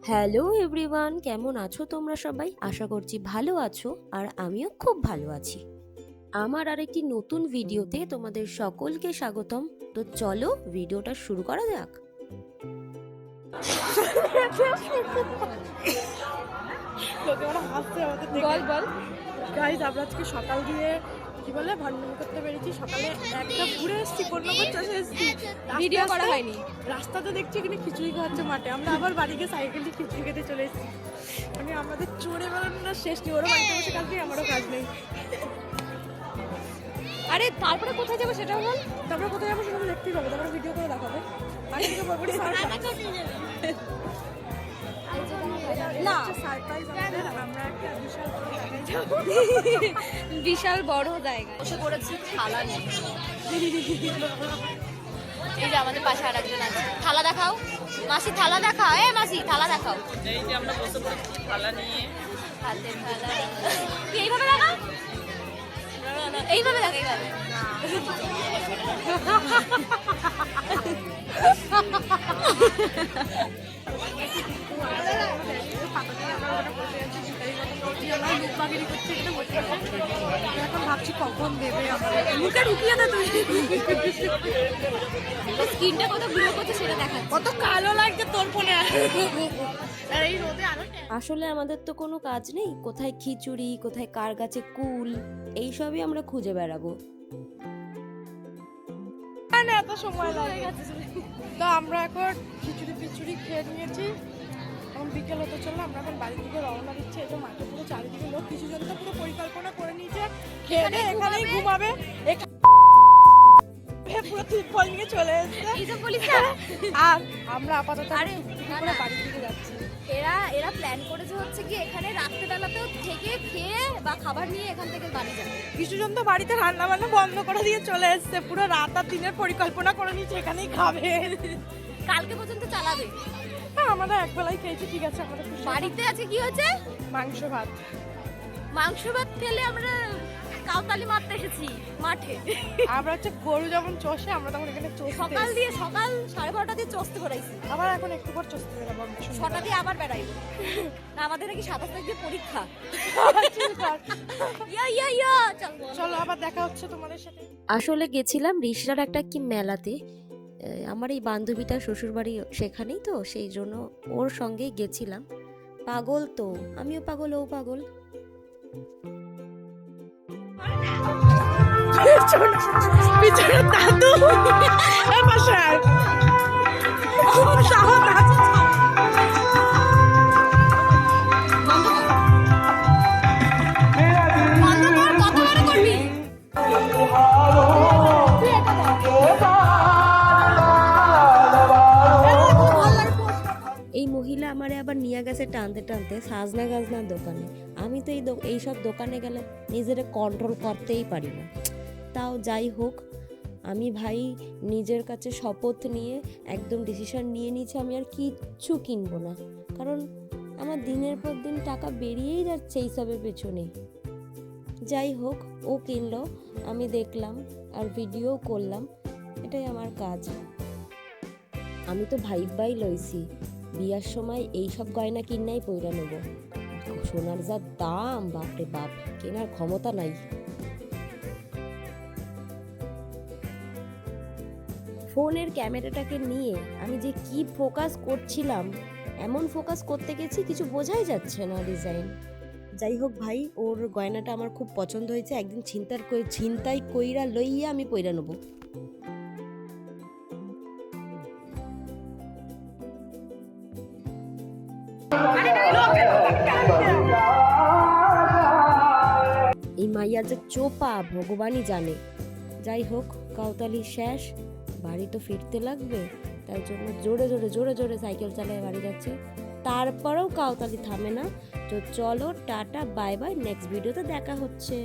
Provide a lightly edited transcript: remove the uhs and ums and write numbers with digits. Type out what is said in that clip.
Hello everyone, কেমন আছো তোমরা সবাই? আশা করছি ভালো আছো আর আমিও খুব ভালো আছি। আমার আরেকটি নতুন ভিডিওতে তোমাদের সকলকে স্বাগতম। তো চলো ভিডিওটা শুরু করা যাক। বল বল গাইজ, আমরা আজকে সকাল দিয়ে কি বলে ভণ্ডামি করতে পেরেছি। সকালে একটা ঘুরে এসেছি, কন্যাকুমার চলে এসেছি, ভিডিও করা হয়নি। রাস্তাতে দেখছি এখানে খিচুড়ি খাওয়াচ্ছে মাঠে, আমরা আবার বাড়িকে সাইকেল দিয়ে খিচুড়ি খেতে চলে এসেছি। মানে আমাদের চড়ে বেড়ানোর শেষ নেই, ওরা বাড়িতে বসে কাজ নেই, আমারও কাজ নেই। আরে তারপরে কোথায় যাবো সেটা বল। তারপরে কোথায় যাবো সেটা দেখতেই পাবে, তারপরে ভিডিও করে দেখাবে। আগে থেকে বলবো না সারপ্রাইজ আমাদের, আমরা একটা বিশাল বড় জায়গায় বসে পড়েছি, থালা নেই। এই যে আমাদের পাশে আর একজন আছে, থালা দেখাও মাসি, থালা দেখাও, এ মাসি থালা দেখাও। এই যে আমরা বসে পড়েছি থালা নিয়ে। হাতে থালা কি এইভাবে দেখাও, এইভাবে দেখ, এইভাবে এখন ভাবছি কখন দেবে আমাদের। মুখে ঢুকিয়ে দে তুই, স্কিনটা কত গ্লো করছে সেটা দেখা, কত কালো লাগছে তোর ফোনে। আর এই রোদে আরো আসলে আমাদের তো কোনো কাজ নেই, কোথায় খিচুড়ি, কোথায় কার গাছে কুল, এইসবই আমরা খুঁজে বেড়াবো। না এত সময় লাগে। তো আমরা এখন খিচুড়ি খেয়ে নিয়েছি, এখন বিকেল হতে চললো, আমরা এখন বাড়ির দিকে রওনা দিচ্ছি। এই যে মাঠে পুরো চারিদিকে লোক, কিছু জন তো পুরো পরিকল্পনা করে নিয়েছে খেয়ে দিয়ে এখানেই ঘুমাবে, পুরো তিরপল নিয়ে চলে এসেছে। এইসব বলিস না। আর আমরা আপাতত আরে পুরো বাড়ির দিকে যাচ্ছি। এরা প্ল্যান করেছে হচ্ছে কি এখানে রাত্রেবেলাতেও থেকে খেয়ে বা খাবার নিয়ে এখান থেকে বাড়ি যাবে। কিছু জন তো বাড়িতে রান্না বান্না বন্ধ করে দিয়ে চলে এসেছে, পুরো রাত আর দিনের পরিকল্পনা করে নিয়েছে এখানেই খাবে। কালকে পর্যন্ত চালাবে। হ্যাঁ, আমরা একবেলাই খেয়েছি, ঠিক আছে। আমাদের খুশি। বাড়িতে আছে কি হয়েছে, মাংস ভাত ফেলে আমরা কাউতালি মারতে এসেছি মাঠে। আমরা হচ্ছে গরু যেমন চষে, আমরা তখন এখানে সকাল 12:30 দিয়ে চষতে বেড়াইছি, আবার এখন একটু পর চষতে বেরাবো। 6টা দিয়ে আবার বেড়াইবো। না, আমাদের নাকি 27 তারিখে পরীক্ষা। ইয়া চলো আবার দেখা হচ্ছে তোমাদের সাথে। আসলে গেছিলাম রিশরার একটা কি মেলাতে, আমার এই বান্ধবীটা শ্বশুরবাড়ি সেখানেই, তো সেই জন্য ওর সঙ্গেই গেছিলাম। পাগল তো, আমিও পাগল, ও পাগল। পিছনে দাদু এই পাশে আয়। এই মহিলা আমারে আবার নিয়ে গেছে টানতে টানতে সাজনা গাজনার দোকানে। আমি তো এইসব দোকানে গেলে নিজেরে কন্ট্রোল করতেই পারি না। তাও যাই হোক, আমি ভাই নিজের কাছে শপথ নিয়ে একদম ডিসিশন নিয়ে নিয়েছি আমি আর কিচ্ছু কিনবো না, কারণ আমার দিনের পর দিন টাকা বেরিয়েই যাচ্ছে এইসবের পেছনে। যাই হোক, ও কিনলো, আমি দেখলাম আর ভিডিও করলাম, এটাই আমার কাজ। আমি তো ভাই লইছি বিয়ার সময় এইসব গয়না কিনাই পইরা নেব। সোনার যা দাম, বাপরে বাপ, কেনার ক্ষমতা নাই। ফোনের ক্যামেরাটাকে নিয়ে আমি যে কি ফোকাস করছিলাম, এমন ফোকাস করতে গেছি কিছু বোঝাই যাচ্ছে না ডিজাইন। যাই হোক ভাই, ওর গয়নাটা আমার খুব পছন্দ হয়েছে, একদিন ছিনতাই কইরা লইয়া আমি পইরা নেব। এই মাইয়া যে চোপা ভগবানই জানে। যাই হোক, কাউতালি শেষ, বাড়ি তো ফিরতে লাগবে, তাই জন্য জোরে জোরে সাইকেল চালিয়ে বাড়ি যাচ্ছে। তারপরেও কাউতালি থামে না। তো চলো টাটা, বাই বাই, নেক্সট ভিডিওতে দেখা হচ্ছে।